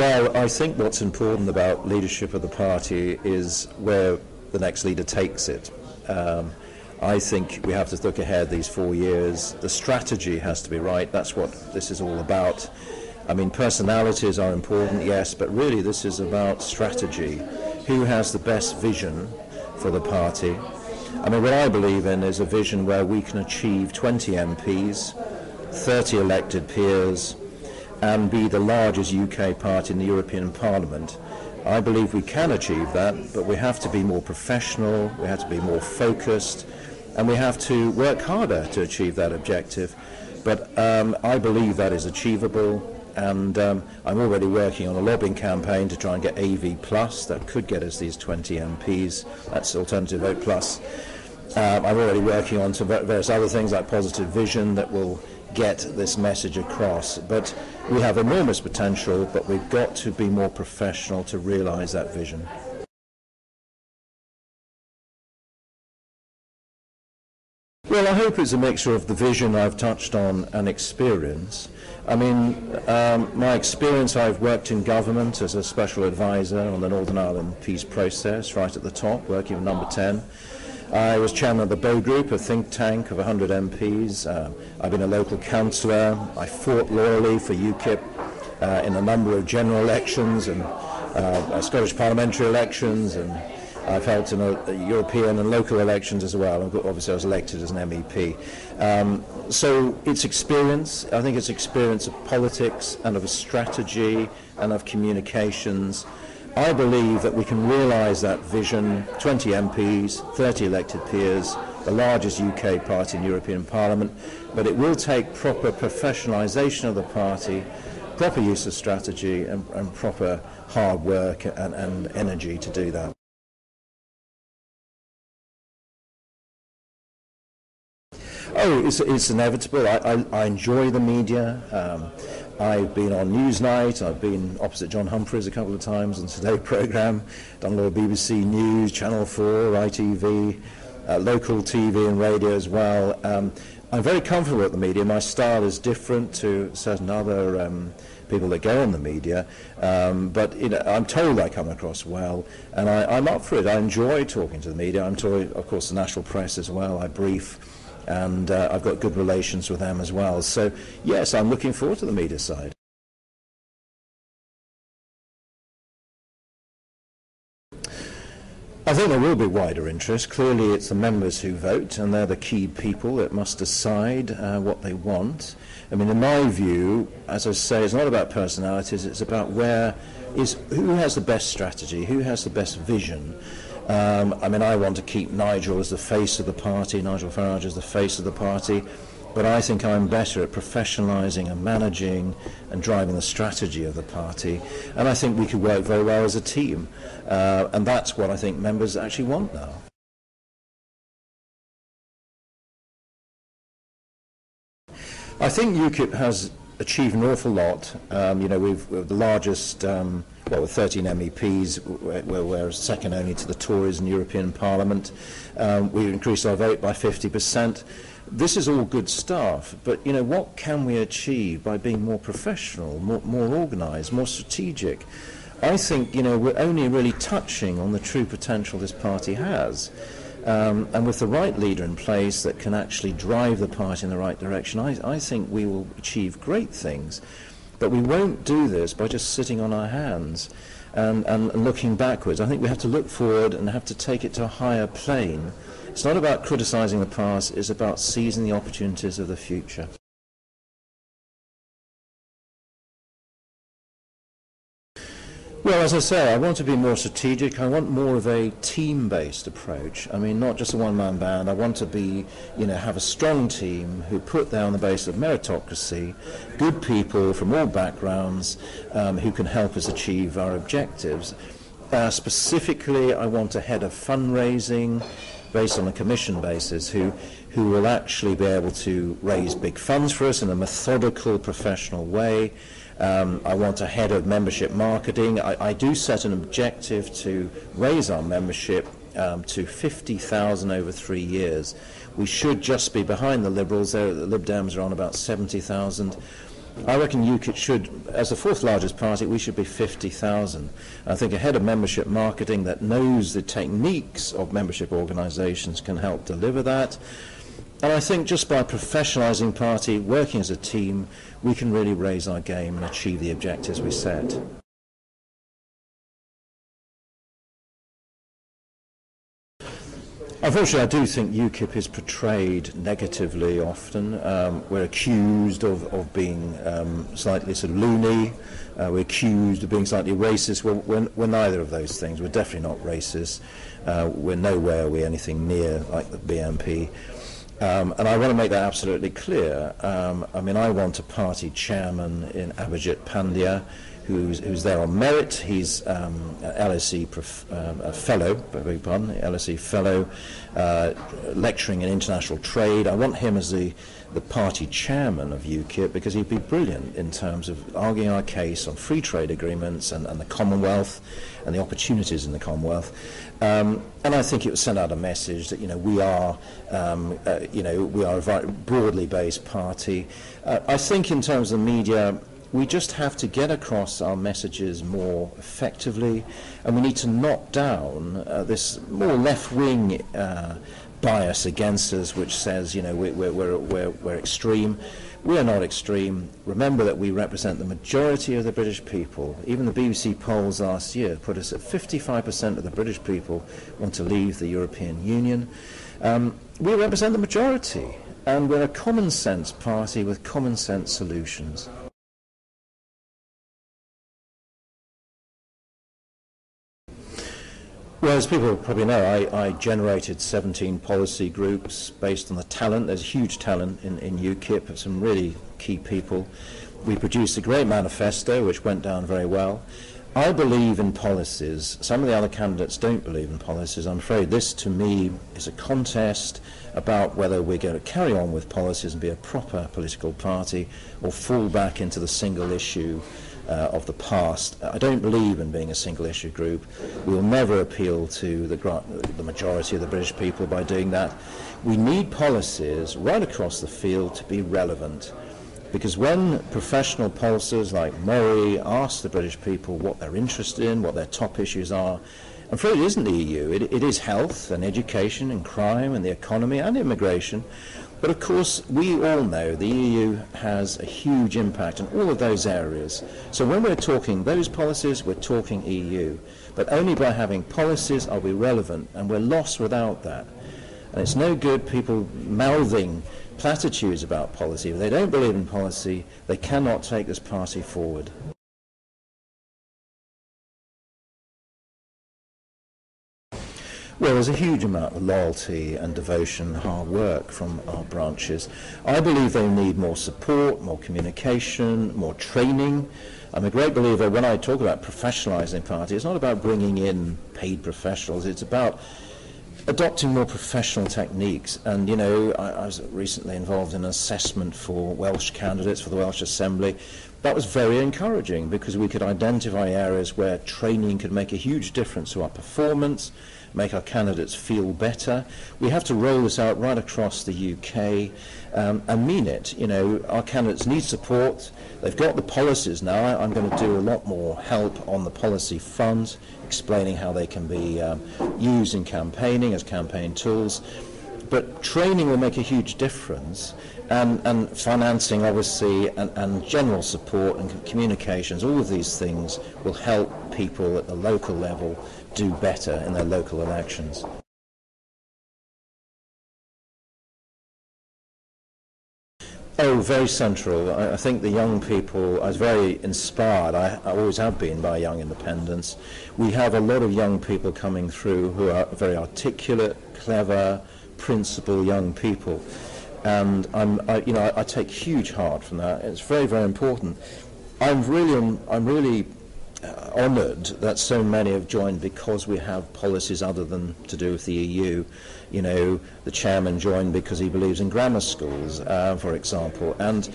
Well, I think what's important about leadership of the party is where the next leader takes it. I think we have to look ahead these 4 years. The strategy has to be right. That's what this is all about. I mean, personalities are important, yes, but really this is about strategy. Who has the best vision for the party? I mean, what I believe in is a vision where we can achieve 20 MPs, 30 elected peers, and be the largest UK party in the European Parliament. I believe we can achieve that, but we have to be more professional, we have to be more focused, and we have to work harder to achieve that objective. But I believe that is achievable, and I'm already working on a lobbying campaign to try and get AV+, that could get us these 20 MPs, that's Alternative Vote Plus. I'm already working on some various other things like Positive Vision that will get this message across. But we have enormous potential, but we've got to be more professional to realise that vision. Well, I hope it's a mixture of the vision I've touched on and experience. I mean, my experience, I've worked in government as a special advisor on the Northern Ireland peace process, right at the top, working with Number 10. I was chairman of the Bow Group, a think tank of 100 MPs. I've been a local councillor. I fought loyally for UKIP in a number of general elections and Scottish parliamentary elections, and I've helped in European and local elections as well. Obviously, I was elected as an MEP. So it's experience. I think it's experience of politics and of a strategy and of communications. I believe that we can realise that vision, 20 MPs, 30 elected peers, the largest UK party in European Parliament, but it will take proper professionalisation of the party, proper use of strategy and proper hard work and energy to do that. Oh, it's inevitable. I enjoy the media. I've been on Newsnight, I've been opposite John Humphreys a couple of times on Today programme, done a lot of BBC News, Channel 4, ITV, local TV and radio as well. I'm very comfortable with the media. My style is different to certain other people that go in the media, but I'm told I come across well, and I'm up for it. I enjoy talking to the media. I'm talking, of course, the national press as well. I brief, and I've got good relations with them as well. So, yes, I'm looking forward to the media side. I think there will be wider interest. Clearly, it's the members who vote, and they're the key people that must decide what they want. I mean, in my view, as I say, it's not about personalities, it's about who has the best strategy, who has the best vision. I mean, I want to keep Nigel as the face of the party, Nigel Farage as the face of the party, but I think I'm better at professionalising and managing and driving the strategy of the party, and I think we could work very well as a team, and that's what I think members actually want now. I think UKIP has achieved an awful lot. We're the largest, with 13 MEPs, we're second only to the Tories in European Parliament. We increased our vote by 50%. This is all good stuff, but what can we achieve by being more professional, more organised, more strategic? I think we're only really touching on the true potential this party has. And with the right leader in place that can actually drive the party in the right direction, I think we will achieve great things. But we won't do this by just sitting on our hands and looking backwards. I think we have to look forward and have to take it to a higher plane. It's not about criticising the past, it's about seizing the opportunities of the future. Well, as I say, I want to be more strategic. I want more of a team-based approach. I mean, not just a one-man band. I want to be, have a strong team who put down the basis of meritocracy, good people from all backgrounds who can help us achieve our objectives. Specifically, I want a head of fundraising based on a commission basis who will actually be able to raise big funds for us in a methodical, professional way. I want a head of membership marketing. I do set an objective to raise our membership to 50,000 over 3 years. We should just be behind the Liberals. The Lib Dems are on about 70,000. I reckon UKIP should, as the fourth largest party, we should be 50,000. I think a head of membership marketing that knows the techniques of membership organisations can help deliver that. And I think just by professionalising party, working as a team, we can really raise our game and achieve the objectives we set. Unfortunately, I do think UKIP is portrayed negatively often. We're accused of being slightly sort of loony. We're accused of being slightly racist. We're neither of those things. We're definitely not racist. We're nowhere we're anything near like the BNP. And I want to make that absolutely clear. I mean, I want a party chairman in Abhijit Pandya who's there on merit. He's LSE fellow, beg your pardon, LSE fellow, lecturing in international trade. I want him as the party chairman of UKIP because he'd be brilliant in terms of arguing our case on free trade agreements and the Commonwealth and the opportunities in the Commonwealth. And I think it would send out a message that we are a very broadly based party. I think in terms of the media, we just have to get across our messages more effectively, and we need to knock down this more left-wing bias against us, which says, we're extreme. We are not extreme. Remember that we represent the majority of the British people. Even the BBC polls last year put us at 55% of the British people want to leave the European Union. We represent the majority, and we're a common-sense party with common-sense solutions. Well, as people probably know, I generated 17 policy groups based on the talent. There's huge talent in UKIP, some really key people. We produced a great manifesto, which went down very well. I believe in policies. Some of the other candidates don't believe in policies. I'm afraid this, to me, is a contest about whether we're going to carry on with policies and be a proper political party or fall back into the single issue of the past. I don't believe in being a single issue group. We will never appeal to the majority of the British people by doing that. We need policies right across the field to be relevant, because when professional pollsters like Murray ask the British people what they're interested in, what their top issues are, I'm afraid it isn't the EU. It is health and education and crime and the economy and immigration. But of course, we all know the EU has a huge impact in all of those areas. So when we're talking those policies, we're talking EU. But only by having policies are we relevant, and we're lost without that. And it's no good people mouthing platitudes about policy. If they don't believe in policy, they cannot take this party forward. Well, there's a huge amount of loyalty and devotion, hard work from our branches. I believe they need more support, more communication, more training. I'm a great believer when I talk about professionalising party, it's not about bringing in paid professionals, it's about adopting more professional techniques. And, I was recently involved in an assessment for Welsh candidates for the Welsh Assembly. That was very encouraging because we could identify areas where training could make a huge difference to our performance, make our candidates feel better. We have to roll this out right across the UK and mean it. Our candidates need support. They've got the policies now. I'm going to do a lot more help on the policy front, explaining how they can be used in campaigning as campaign tools. But training will make a huge difference, and financing, obviously, and general support and communications, all of these things will help people at the local level do better in their local elections. Oh, very central. I think the young people, I was very inspired, I always have been, by young independents. We have a lot of young people coming through who are very articulate, clever, principled young people. And I take huge heart from that. It's very, very important. I'm really honoured that so many have joined because we have policies other than to do with the EU. The chairman joined because he believes in grammar schools, for example. And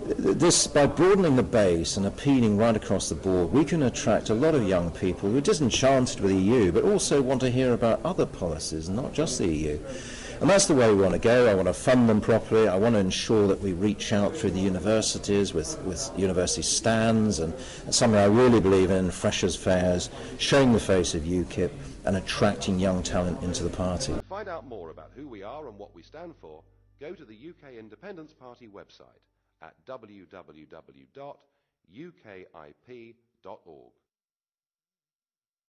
this, by broadening the base and appealing right across the board, we can attract a lot of young people who are disenchanted with the EU, but also want to hear about other policies, not just the EU. And that's the way we want to go. I want to fund them properly. I want to ensure that we reach out through the universities with university stands and something I really believe in, freshers' fairs, showing the face of UKIP and attracting young talent into the party. To find out more about who we are and what we stand for, go to the UK Independence Party website at www.ukip.org.